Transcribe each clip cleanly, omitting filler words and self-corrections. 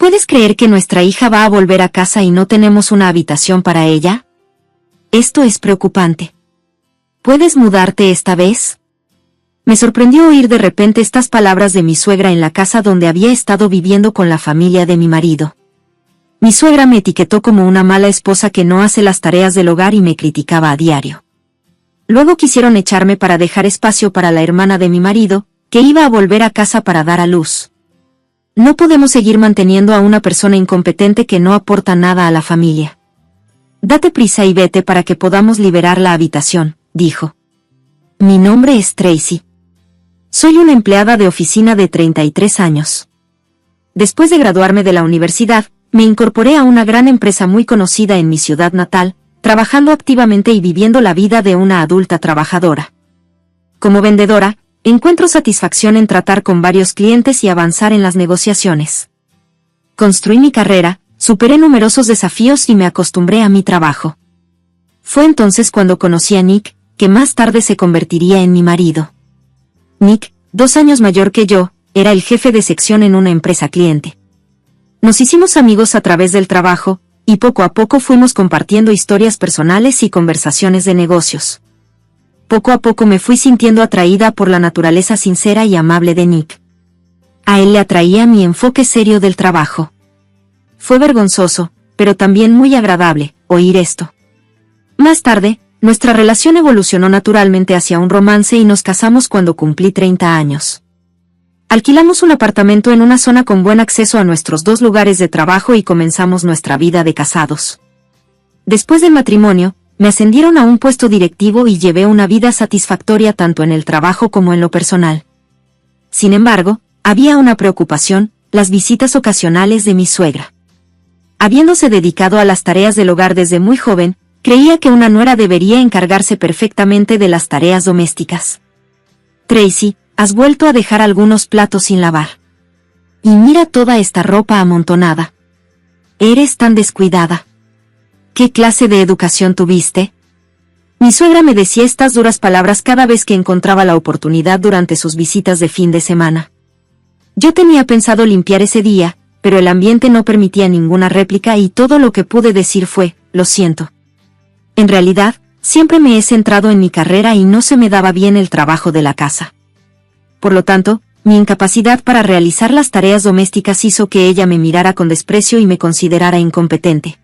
¿Puedes creer que nuestra hija va a volver a casa y no tenemos una habitación para ella? Esto es preocupante. ¿Puedes mudarte esta vez? Me sorprendió oír de repente estas palabras de mi suegra en la casa donde había estado viviendo con la familia de mi marido. Mi suegra me etiquetó como una mala esposa que no hace las tareas del hogar y me criticaba a diario. Luego quisieron echarme para dejar espacio para la hermana de mi marido, que iba a volver a casa para dar a luz. No podemos seguir manteniendo a una persona incompetente que no aporta nada a la familia. Date prisa y vete para que podamos liberar la habitación, dijo. Mi nombre es Tracy. Soy una empleada de oficina de 33 años. Después de graduarme de la universidad, me incorporé a una gran empresa muy conocida en mi ciudad natal, trabajando activamente y viviendo la vida de una adulta trabajadora. Como vendedora, encuentro satisfacción en tratar con varios clientes y avanzar en las negociaciones. Construí mi carrera, superé numerosos desafíos y me acostumbré a mi trabajo. Fue entonces cuando conocí a Nick, que más tarde se convertiría en mi marido. Nick, 2 años mayor que yo, era el jefe de sección en una empresa cliente. Nos hicimos amigos a través del trabajo, y poco a poco fuimos compartiendo historias personales y conversaciones de negocios. Poco a poco me fui sintiendo atraída por la naturaleza sincera y amable de Nick. A él le atraía mi enfoque serio del trabajo. Fue vergonzoso, pero también muy agradable, oír esto. Más tarde, nuestra relación evolucionó naturalmente hacia un romance y nos casamos cuando cumplí 30 años. Alquilamos un apartamento en una zona con buen acceso a nuestros 2 lugares de trabajo y comenzamos nuestra vida de casados. Después del matrimonio, me ascendieron a un puesto directivo y llevé una vida satisfactoria tanto en el trabajo como en lo personal. Sin embargo, había una preocupación: las visitas ocasionales de mi suegra. Habiéndose dedicado a las tareas del hogar desde muy joven, creía que una nuera debería encargarse perfectamente de las tareas domésticas. Tracy, has vuelto a dejar algunos platos sin lavar. Y mira toda esta ropa amontonada. Eres tan descuidada. ¿Qué clase de educación tuviste? Mi suegra me decía estas duras palabras cada vez que encontraba la oportunidad durante sus visitas de fin de semana. Yo tenía pensado limpiar ese día, pero el ambiente no permitía ninguna réplica y todo lo que pude decir fue: lo siento. En realidad, siempre me he centrado en mi carrera y no se me daba bien el trabajo de la casa. Por lo tanto, mi incapacidad para realizar las tareas domésticas hizo que ella me mirara con desprecio y me considerara incompetente.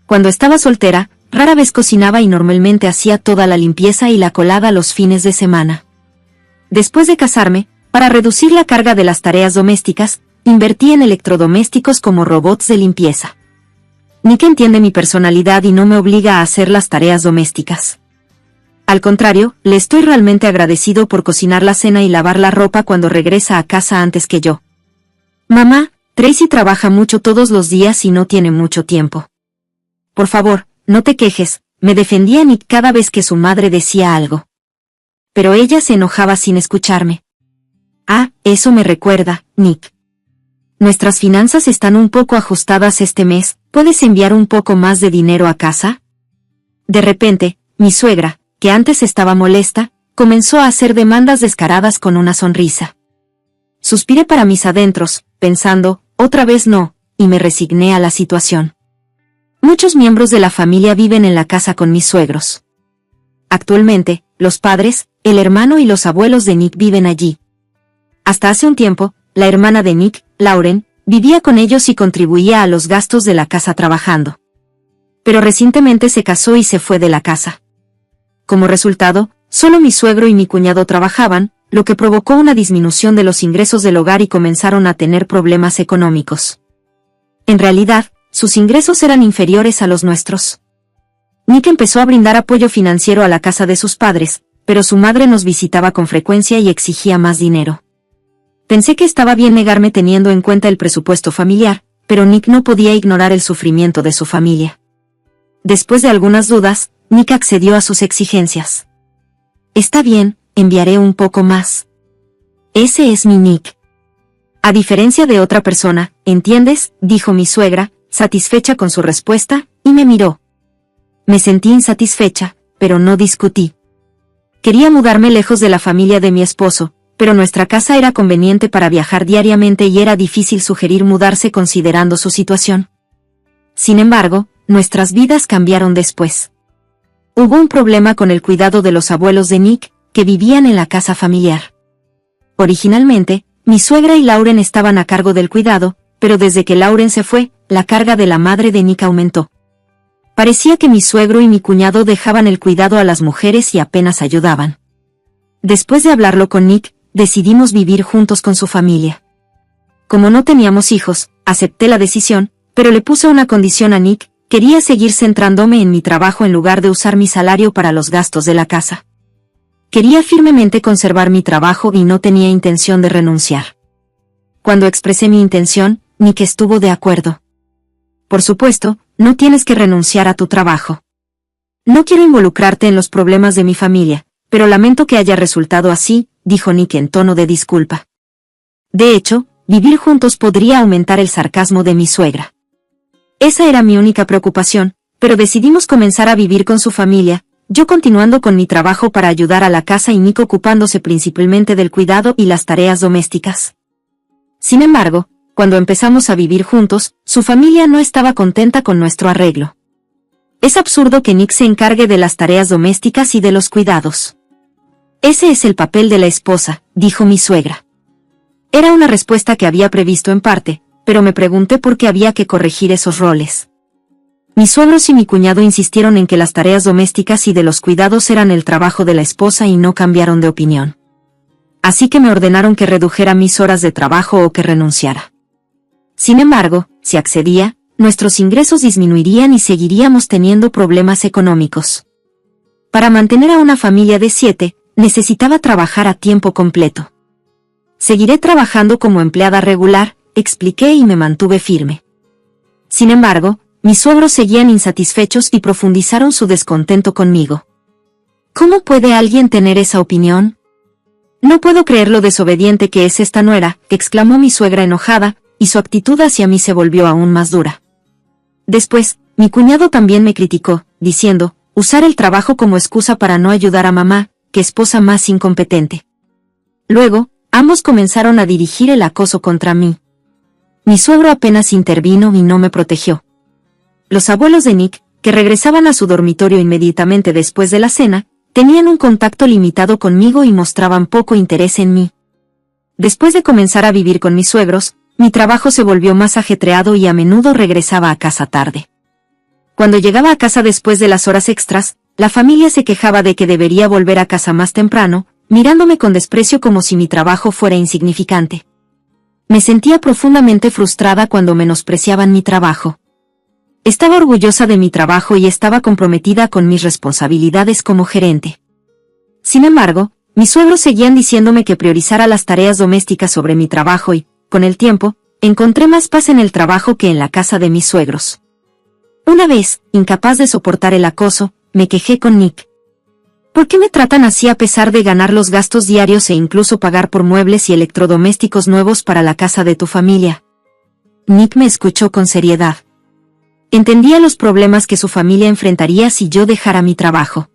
Cuando estaba soltera, rara vez cocinaba y normalmente hacía toda la limpieza y la colada los fines de semana. Después de casarme, para reducir la carga de las tareas domésticas, invertí en electrodomésticos como robots de limpieza. Nick entiende mi personalidad y no me obliga a hacer las tareas domésticas. Al contrario, le estoy realmente agradecido por cocinar la cena y lavar la ropa cuando regresa a casa antes que yo. Mamá, Tracy trabaja mucho todos los días y no tiene mucho tiempo. Por favor, no te quejes, me defendía Nick cada vez que su madre decía algo. Pero ella se enojaba sin escucharme. Ah, eso me recuerda, Nick. Nuestras finanzas están un poco ajustadas este mes, ¿puedes enviar un poco más de dinero a casa? De repente, mi suegra, que antes estaba molesta, comenzó a hacer demandas descaradas con una sonrisa. Suspiré para mis adentros, pensando: otra vez no, y me resigné a la situación. Muchos miembros de la familia viven en la casa con mis suegros. Actualmente, los padres, el hermano y los abuelos de Nick viven allí. Hasta hace un tiempo, la hermana de Nick, Lauren, vivía con ellos y contribuía a los gastos de la casa trabajando. Pero recientemente se casó y se fue de la casa. Como resultado, solo mi suegro y mi cuñado trabajaban, lo que provocó una disminución de los ingresos del hogar y comenzaron a tener problemas económicos. En realidad, sus ingresos eran inferiores a los nuestros. Nick empezó a brindar apoyo financiero a la casa de sus padres, pero su madre nos visitaba con frecuencia y exigía más dinero. Pensé que estaba bien negarme teniendo en cuenta el presupuesto familiar, pero Nick no podía ignorar el sufrimiento de su familia. Después de algunas dudas, Nick accedió a sus exigencias. Está bien, enviaré un poco más. Ese es mi Nick. A diferencia de otra persona, ¿entiendes?, dijo mi suegra, satisfecha con su respuesta, y me miró. Me sentí insatisfecha, pero no discutí. Quería mudarme lejos de la familia de mi esposo, pero nuestra casa era conveniente para viajar diariamente y era difícil sugerir mudarse considerando su situación. Sin embargo, nuestras vidas cambiaron después. Hubo un problema con el cuidado de los abuelos de Nick, que vivían en la casa familiar. Originalmente, mi suegra y Lauren estaban a cargo del cuidado, pero desde que Lauren se fue, la carga de la madre de Nick aumentó. Parecía que mi suegro y mi cuñado dejaban el cuidado a las mujeres y apenas ayudaban. Después de hablarlo con Nick, decidimos vivir juntos con su familia. Como no teníamos hijos, acepté la decisión, pero le puse una condición a Nick: quería seguir centrándome en mi trabajo en lugar de usar mi salario para los gastos de la casa. Quería firmemente conservar mi trabajo y no tenía intención de renunciar. Cuando expresé mi intención, Nick estuvo de acuerdo. Por supuesto, no tienes que renunciar a tu trabajo. No quiero involucrarte en los problemas de mi familia, pero lamento que haya resultado así, dijo Nick en tono de disculpa. De hecho, vivir juntos podría aumentar el sarcasmo de mi suegra. Esa era mi única preocupación, pero decidimos comenzar a vivir con su familia, yo continuando con mi trabajo para ayudar a la casa y Nick ocupándose principalmente del cuidado y las tareas domésticas. Sin embargo, cuando empezamos a vivir juntos, su familia no estaba contenta con nuestro arreglo. Es absurdo que Nick se encargue de las tareas domésticas y de los cuidados. Ese es el papel de la esposa, dijo mi suegra. Era una respuesta que había previsto en parte, pero me pregunté por qué había que corregir esos roles. Mis suegros y mi cuñado insistieron en que las tareas domésticas y de los cuidados eran el trabajo de la esposa y no cambiaron de opinión. Así que me ordenaron que redujera mis horas de trabajo o que renunciara. Sin embargo, si accedía, nuestros ingresos disminuirían y seguiríamos teniendo problemas económicos. Para mantener a una familia de 7, necesitaba trabajar a tiempo completo. Seguiré trabajando como empleada regular, expliqué y me mantuve firme. Sin embargo, mis suegros seguían insatisfechos y profundizaron su descontento conmigo. ¿Cómo puede alguien tener esa opinión? No puedo creer lo desobediente que es esta nuera, exclamó mi suegra enojada, y su actitud hacia mí se volvió aún más dura. Después, mi cuñado también me criticó, diciendo, usar el trabajo como excusa para no ayudar a mamá, qué esposa más incompetente. Luego, ambos comenzaron a dirigir el acoso contra mí. Mi suegro apenas intervino y no me protegió. Los abuelos de Nick, que regresaban a su dormitorio inmediatamente después de la cena, tenían un contacto limitado conmigo y mostraban poco interés en mí. Después de comenzar a vivir con mis suegros, mi trabajo se volvió más ajetreado y a menudo regresaba a casa tarde. Cuando llegaba a casa después de las horas extras, la familia se quejaba de que debería volver a casa más temprano, mirándome con desprecio como si mi trabajo fuera insignificante. Me sentía profundamente frustrada cuando menospreciaban mi trabajo. Estaba orgullosa de mi trabajo y estaba comprometida con mis responsabilidades como gerente. Sin embargo, mis suegros seguían diciéndome que priorizara las tareas domésticas sobre mi trabajo y, con el tiempo, encontré más paz en el trabajo que en la casa de mis suegros. Una vez, incapaz de soportar el acoso, me quejé con Nick. ¿Por qué me tratan así a pesar de ganar los gastos diarios e incluso pagar por muebles y electrodomésticos nuevos para la casa de tu familia? Nick me escuchó con seriedad. Entendía los problemas que su familia enfrentaría si yo dejara mi trabajo.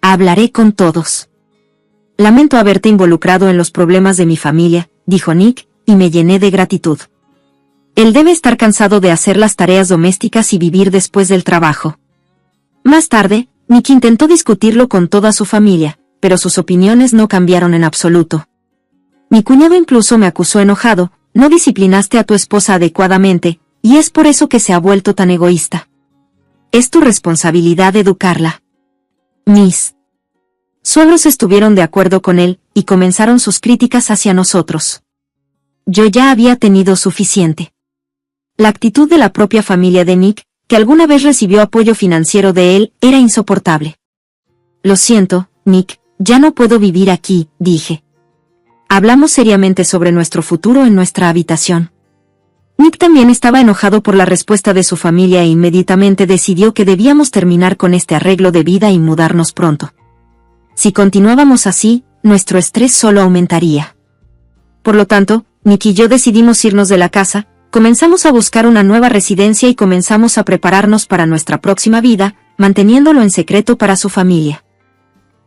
Hablaré con todos. Lamento haberte involucrado en los problemas de mi familia, dijo Nick, y me llené de gratitud. Él debe estar cansado de hacer las tareas domésticas y vivir después del trabajo. Más tarde, Nick intentó discutirlo con toda su familia, pero sus opiniones no cambiaron en absoluto. Mi cuñado incluso me acusó enojado: no disciplinaste a tu esposa adecuadamente, y es por eso que se ha vuelto tan egoísta. Es tu responsabilidad educarla. Mis suegros estuvieron de acuerdo con él, y comenzaron sus críticas hacia nosotros. Yo ya había tenido suficiente. La actitud de la propia familia de Nick, que alguna vez recibió apoyo financiero de él, era insoportable. Lo siento, Nick, ya no puedo vivir aquí, dije. Hablamos seriamente sobre nuestro futuro en nuestra habitación. Nick también estaba enojado por la respuesta de su familia e inmediatamente decidió que debíamos terminar con este arreglo de vida y mudarnos pronto. Si continuábamos así, nuestro estrés solo aumentaría. Por lo tanto, Nick y yo decidimos irnos de la casa, comenzamos a buscar una nueva residencia y comenzamos a prepararnos para nuestra próxima vida, manteniéndolo en secreto para su familia.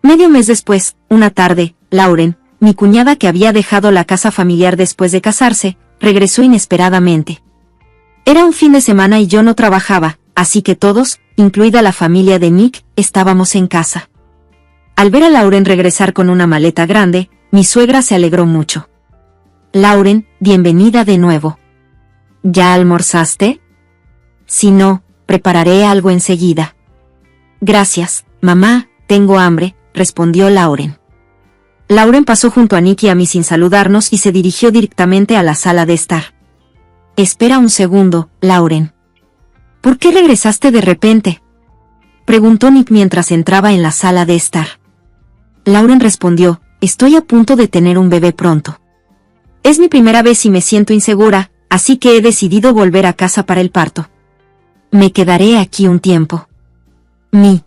Medio mes después, una tarde, Lauren, mi cuñada, que había dejado la casa familiar después de casarse, regresó inesperadamente. Era un fin de semana y yo no trabajaba, así que todos, incluida la familia de Nick, estábamos en casa. Al ver a Lauren regresar con una maleta grande, mi suegra se alegró mucho. «Lauren, bienvenida de nuevo. ¿Ya almorzaste?» «Si no, prepararé algo enseguida». «Gracias, mamá, tengo hambre», respondió Lauren. Lauren pasó junto a Nick y a mí sin saludarnos y se dirigió directamente a la sala de estar. «Espera un segundo, Lauren. ¿Por qué regresaste de repente?», preguntó Nick mientras entraba en la sala de estar. Lauren respondió: «Estoy a punto de tener un bebé pronto. Es mi primera vez y me siento insegura, así que he decidido volver a casa para el parto. Me quedaré aquí un tiempo». Mi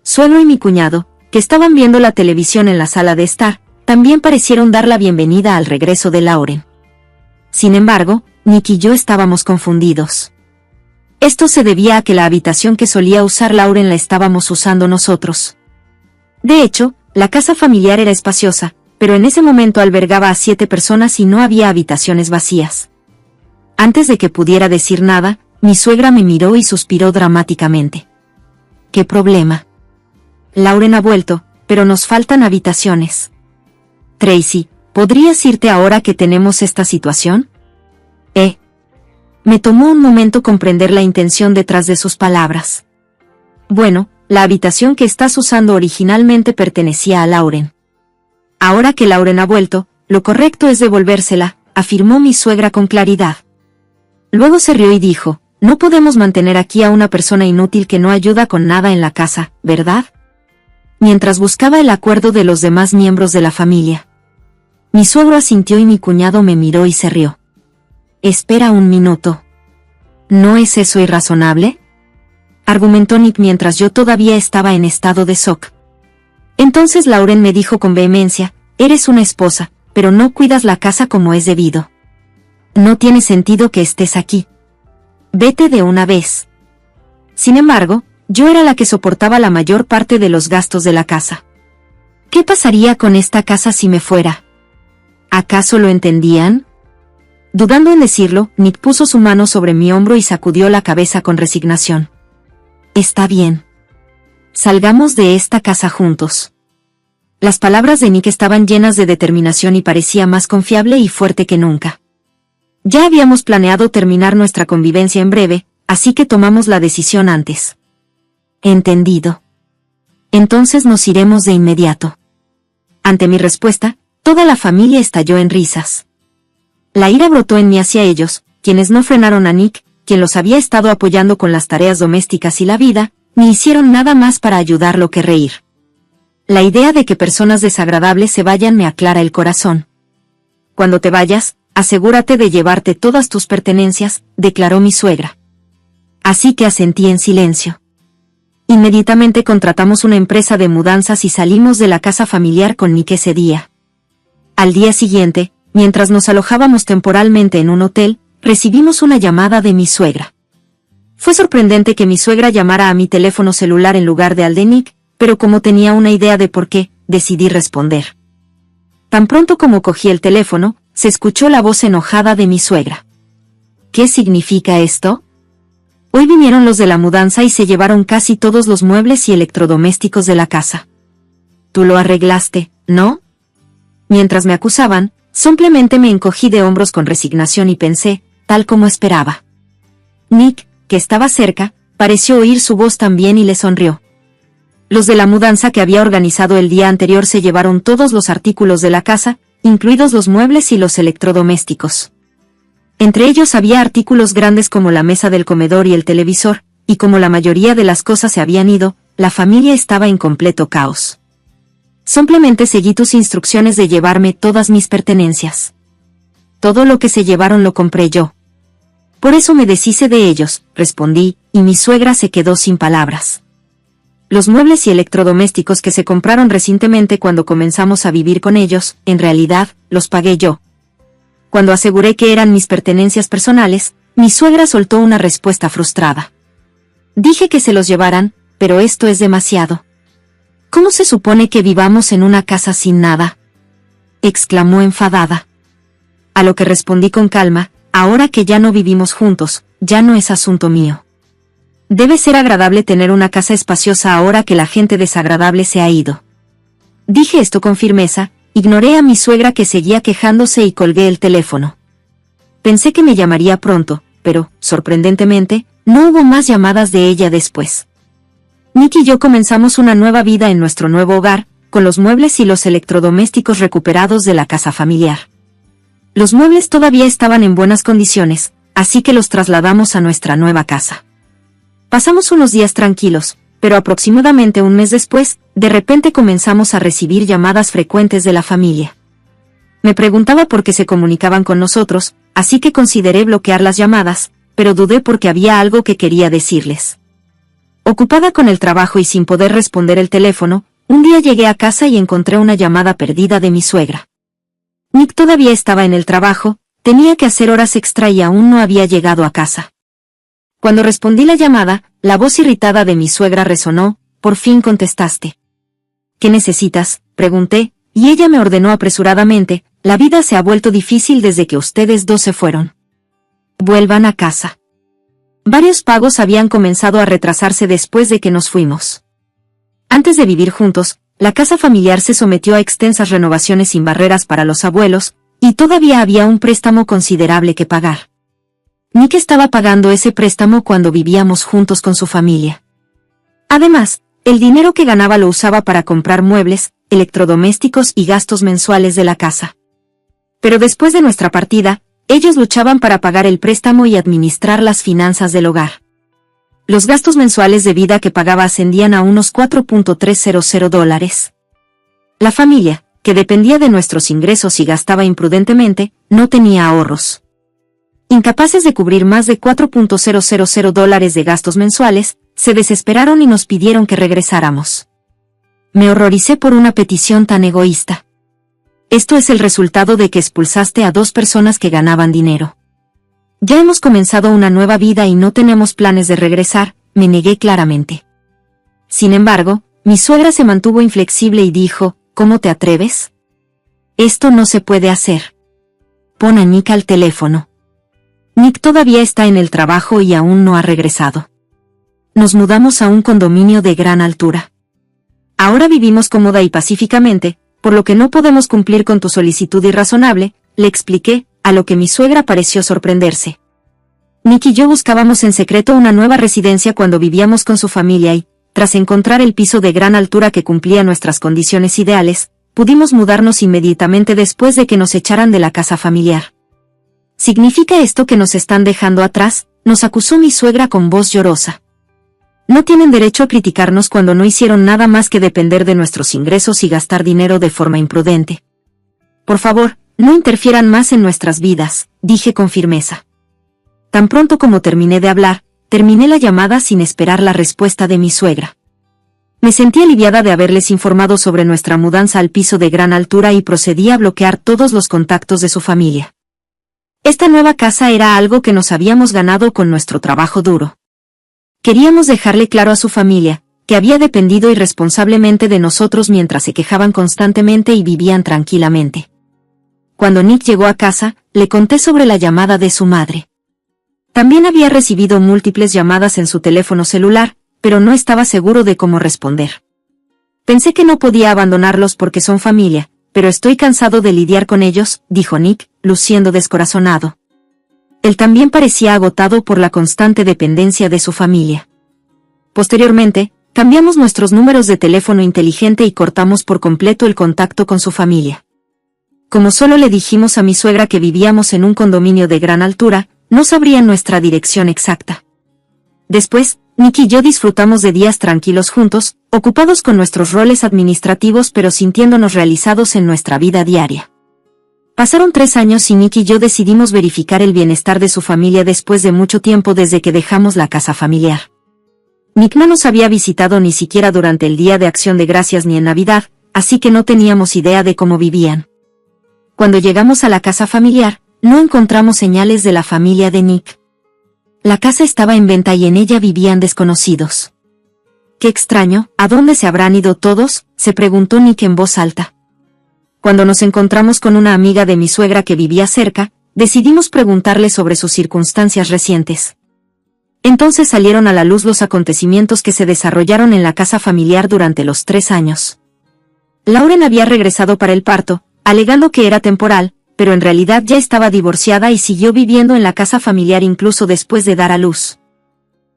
suegro y mi cuñado, que estaban viendo la televisión en la sala de estar, también parecieron dar la bienvenida al regreso de Lauren. Sin embargo, Nick y yo estábamos confundidos. Esto se debía a que la habitación que solía usar Lauren la estábamos usando nosotros. De hecho, la casa familiar era espaciosa, pero en ese momento albergaba a 7 personas y no había habitaciones vacías. Antes de que pudiera decir nada, mi suegra me miró y suspiró dramáticamente. «¿Qué problema? Lauren ha vuelto, pero nos faltan habitaciones. Tracy, ¿podrías irte ahora que tenemos esta situación?» Me tomó un momento comprender la intención detrás de sus palabras. «Bueno, la habitación que estás usando originalmente pertenecía a Lauren. Ahora que Lauren ha vuelto, lo correcto es devolvérsela», afirmó mi suegra con claridad. Luego se rió y dijo: «No podemos mantener aquí a una persona inútil que no ayuda con nada en la casa, ¿verdad?», mientras buscaba el acuerdo de los demás miembros de la familia. Mi suegro asintió y mi cuñado me miró y se rió. «Espera un minuto. ¿No es eso irrazonable?», argumentó Nick mientras yo todavía estaba en estado de shock. Entonces Lauren me dijo con vehemencia: «Eres una esposa, pero no cuidas la casa como es debido. No tiene sentido que estés aquí. Vete de una vez». Sin embargo, yo era la que soportaba la mayor parte de los gastos de la casa. ¿Qué pasaría con esta casa si me fuera? ¿Acaso lo entendían? Dudando en decirlo, Nick puso su mano sobre mi hombro y sacudió la cabeza con resignación. «Está bien. Salgamos de esta casa juntos». Las palabras de Nick estaban llenas de determinación y parecía más confiable y fuerte que nunca. Ya habíamos planeado terminar nuestra convivencia en breve, así que tomamos la decisión antes. «Entendido. Entonces nos iremos de inmediato». Ante mi respuesta, toda la familia estalló en risas. La ira brotó en mí hacia ellos, quienes no frenaron a Nick, quien los había estado apoyando con las tareas domésticas y la vida, ni hicieron nada más para ayudarlo que reír. La idea de que personas desagradables se vayan me aclara el corazón. «Cuando te vayas, asegúrate de llevarte todas tus pertenencias», declaró mi suegra. Así que asentí en silencio. Inmediatamente contratamos una empresa de mudanzas y salimos de la casa familiar con Nick ese día. Al día siguiente, mientras nos alojábamos temporalmente en un hotel, recibimos una llamada de mi suegra. Fue sorprendente que mi suegra llamara a mi teléfono celular en lugar de al de Nick, pero como tenía una idea de por qué, decidí responder. Tan pronto como cogí el teléfono, se escuchó la voz enojada de mi suegra. «¿Qué significa esto? Hoy vinieron los de la mudanza y se llevaron casi todos los muebles y electrodomésticos de la casa. Tú lo arreglaste, ¿no?». Mientras me acusaban, simplemente me encogí de hombros con resignación y pensé, tal como esperaba. Nick, que estaba cerca, pareció oír su voz también y le sonrió. Los de la mudanza que había organizado el día anterior se llevaron todos los artículos de la casa, incluidos los muebles y los electrodomésticos. Entre ellos había artículos grandes como la mesa del comedor y el televisor, y como la mayoría de las cosas se habían ido, la familia estaba en completo caos. Simplemente seguí tus instrucciones de llevarme todas mis pertenencias. Todo lo que se llevaron lo compré yo. Por eso me deshice de ellos, respondí, y mi suegra se quedó sin palabras. Los muebles y electrodomésticos que se compraron recientemente cuando comenzamos a vivir con ellos, en realidad, los pagué yo. Cuando aseguré que eran mis pertenencias personales, mi suegra soltó una respuesta frustrada. Dije que se los llevaran, pero esto es demasiado. ¿Cómo se supone que vivamos en una casa sin nada? exclamó enfadada. A lo que respondí con calma: ahora que ya no vivimos juntos, ya no es asunto mío. Debe ser agradable tener una casa espaciosa ahora que la gente desagradable se ha ido. Dije esto con firmeza, ignoré a mi suegra que seguía quejándose y colgué el teléfono. Pensé que me llamaría pronto, pero, sorprendentemente, no hubo más llamadas de ella después. Nick y yo comenzamos una nueva vida en nuestro nuevo hogar, con los muebles y los electrodomésticos recuperados de la casa familiar. Los muebles todavía estaban en buenas condiciones, así que los trasladamos a nuestra nueva casa. Pasamos unos días tranquilos, pero aproximadamente un mes después, de repente comenzamos a recibir llamadas frecuentes de la familia. Me preguntaba por qué se comunicaban con nosotros, así que consideré bloquear las llamadas, pero dudé porque había algo que quería decirles. Ocupada con el trabajo y sin poder responder el teléfono, un día llegué a casa y encontré una llamada perdida de mi suegra. Nick todavía estaba en el trabajo, tenía que hacer horas extra y aún no había llegado a casa. Cuando respondí la llamada, la voz irritada de mi suegra resonó: «Por fin contestaste». «¿Qué necesitas?», pregunté, y ella me ordenó apresuradamente: «La vida se ha vuelto difícil desde que ustedes dos se fueron. Vuelvan a casa». Varios pagos habían comenzado a retrasarse después de que nos fuimos. Antes de vivir juntos, la casa familiar se sometió a extensas renovaciones sin barreras para los abuelos, y todavía había un préstamo considerable que pagar. Nick estaba pagando ese préstamo cuando vivíamos juntos con su familia. Además, el dinero que ganaba lo usaba para comprar muebles, electrodomésticos y gastos mensuales de la casa. Pero después de nuestra partida, ellos luchaban para pagar el préstamo y administrar las finanzas del hogar. Los gastos mensuales de vida que pagaba ascendían a unos $4,300. La familia, que dependía de nuestros ingresos y gastaba imprudentemente, no tenía ahorros. Incapaces de cubrir más de $4,000 de gastos mensuales, se desesperaron y nos pidieron que regresáramos. Me horroricé por una petición tan egoísta. Esto es el resultado de que expulsaste a dos personas que ganaban dinero. Ya hemos comenzado una nueva vida y no tenemos planes de regresar, me negué claramente. Sin embargo, mi suegra se mantuvo inflexible y dijo: «¿Cómo te atreves? Esto no se puede hacer. Pon a Nick al teléfono. Nick todavía está en el trabajo y aún no ha regresado». Nos mudamos a un condominio de gran altura. Ahora vivimos cómoda y pacíficamente, por lo que no podemos cumplir con tu solicitud irrazonable, le expliqué, a lo que mi suegra pareció sorprenderse. Nick y yo buscábamos en secreto una nueva residencia cuando vivíamos con su familia y, tras encontrar el piso de gran altura que cumplía nuestras condiciones ideales, pudimos mudarnos inmediatamente después de que nos echaran de la casa familiar. «¿Significa esto que nos están dejando atrás?», nos acusó mi suegra con voz llorosa. «No tienen derecho a criticarnos cuando no hicieron nada más que depender de nuestros ingresos y gastar dinero de forma imprudente. Por favor, no interfieran más en nuestras vidas», dije con firmeza. Tan pronto como terminé de hablar, terminé la llamada sin esperar la respuesta de mi suegra. Me sentí aliviada de haberles informado sobre nuestra mudanza al piso de gran altura y procedí a bloquear todos los contactos de su familia. Esta nueva casa era algo que nos habíamos ganado con nuestro trabajo duro. Queríamos dejarle claro a su familia, que había dependido irresponsablemente de nosotros mientras se quejaban constantemente y vivían tranquilamente. Cuando Nick llegó a casa, le conté sobre la llamada de su madre. También había recibido múltiples llamadas en su teléfono celular, pero no estaba seguro de cómo responder. Pensé que no podía abandonarlos porque son familia, pero estoy cansado de lidiar con ellos, dijo Nick, luciendo descorazonado. Él también parecía agotado por la constante dependencia de su familia. Posteriormente, cambiamos nuestros números de teléfono inteligente y cortamos por completo el contacto con su familia. Como solo le dijimos a mi suegra que vivíamos en un condominio de gran altura, no sabrían nuestra dirección exacta. Después, Nick y yo disfrutamos de días tranquilos juntos, ocupados con nuestros roles administrativos pero sintiéndonos realizados en nuestra vida diaria. Pasaron 3 años y Nick y yo decidimos verificar el bienestar de su familia después de mucho tiempo desde que dejamos la casa familiar. Nick no nos había visitado ni siquiera durante el Día de Acción de Gracias ni en Navidad, así que no teníamos idea de cómo vivían. Cuando llegamos a la casa familiar, no encontramos señales de la familia de Nick. La casa estaba en venta y en ella vivían desconocidos. «Qué extraño, ¿a dónde se habrán ido todos?», se preguntó Nick en voz alta. cuando nos encontramos con una amiga de mi suegra que vivía cerca, decidimos preguntarle sobre sus circunstancias recientes. Entonces salieron a la luz los acontecimientos que se desarrollaron en la casa familiar durante los 3 años. Lauren había regresado para el parto, alegando que era temporal, pero en realidad ya estaba divorciada y siguió viviendo en la casa familiar incluso después de dar a luz.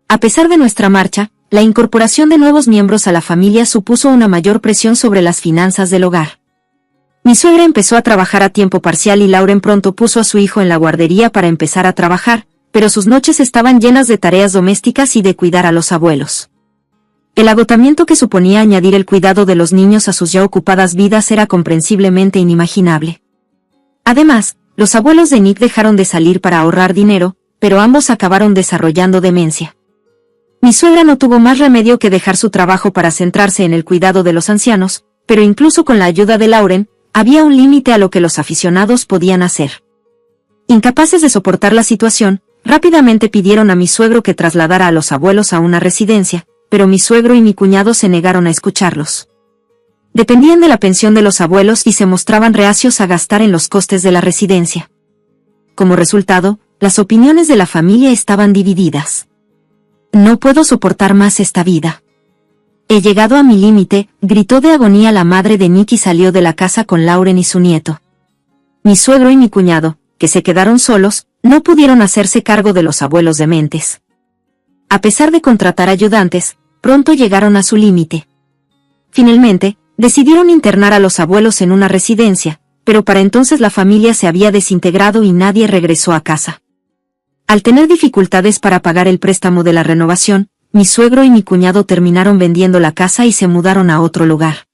A pesar de nuestra marcha, la incorporación de nuevos miembros a la familia supuso una mayor presión sobre las finanzas del hogar. Mi suegra empezó a trabajar a tiempo parcial y Lauren pronto puso a su hijo en la guardería para empezar a trabajar, pero sus noches estaban llenas de tareas domésticas y de cuidar a los abuelos. El agotamiento que suponía añadir el cuidado de los niños a sus ya ocupadas vidas era comprensiblemente inimaginable. Además, los abuelos de Nick dejaron de salir para ahorrar dinero, pero ambos acabaron desarrollando demencia. Mi suegra no tuvo más remedio que dejar su trabajo para centrarse en el cuidado de los ancianos, pero incluso con la ayuda de Lauren, había un límite a lo que los aficionados podían hacer. Incapaces de soportar la situación, rápidamente pidieron a mi suegro que trasladara a los abuelos a una residencia, pero mi suegro y mi cuñado se negaron a escucharlos. Dependían de la pensión de los abuelos y se mostraban reacios a gastar en los costes de la residencia. Como resultado, las opiniones de la familia estaban divididas. No puedo soportar más esta vida. He llegado a mi límite, gritó de agonía la madre de Nick y salió de la casa con Lauren y su nieto. Mi suegro y mi cuñado, que se quedaron solos, no pudieron hacerse cargo de los abuelos dementes. A pesar de contratar ayudantes, pronto llegaron a su límite. Finalmente, decidieron internar a los abuelos en una residencia, pero para entonces la familia se había desintegrado y nadie regresó a casa. Al tener dificultades para pagar el préstamo de la renovación, mi suegro y mi cuñado terminaron vendiendo la casa y se mudaron a otro lugar.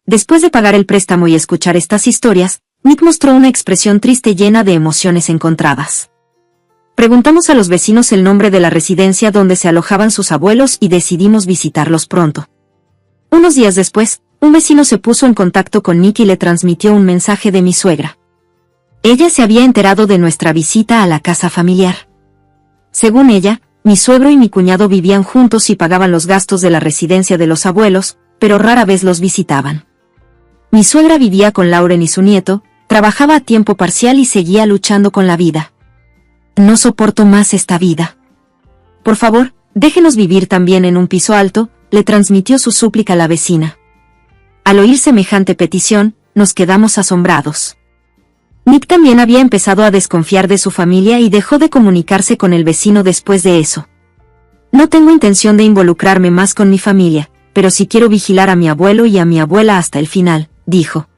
Después de pagar el préstamo y escuchar estas historias, Nick mostró una expresión triste llena de emociones encontradas. Preguntamos a los vecinos el nombre de la residencia donde se alojaban sus abuelos y decidimos visitarlos pronto. Unos días después, un vecino se puso en contacto con Nick y le transmitió un mensaje de mi suegra. Ella se había enterado de nuestra visita a la casa familiar. Según ella, mi suegro y mi cuñado vivían juntos y pagaban los gastos de la residencia de los abuelos, pero rara vez los visitaban. Mi suegra vivía con Lauren y su nieto, trabajaba a tiempo parcial y seguía luchando con la vida. No soporto más esta vida. Por favor, déjenos vivir también en un piso alto, le transmitió su súplica la vecina. Al oír semejante petición, nos quedamos asombrados. Nick también había empezado a desconfiar de su familia y dejó de comunicarse con el vecino después de eso. No tengo intención de involucrarme más con mi familia, pero sí quiero vigilar a mi abuelo y a mi abuela hasta el final, dijo.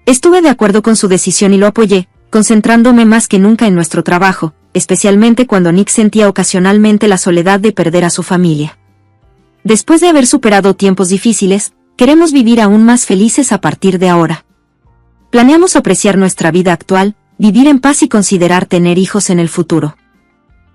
Estuve de acuerdo con su decisión y lo apoyé, concentrándome más que nunca en nuestro trabajo, especialmente cuando Nick sentía ocasionalmente la soledad de perder a su familia. Después de haber superado tiempos difíciles, queremos vivir aún más felices a partir de ahora. Planeamos apreciar nuestra vida actual, vivir en paz y considerar tener hijos en el futuro.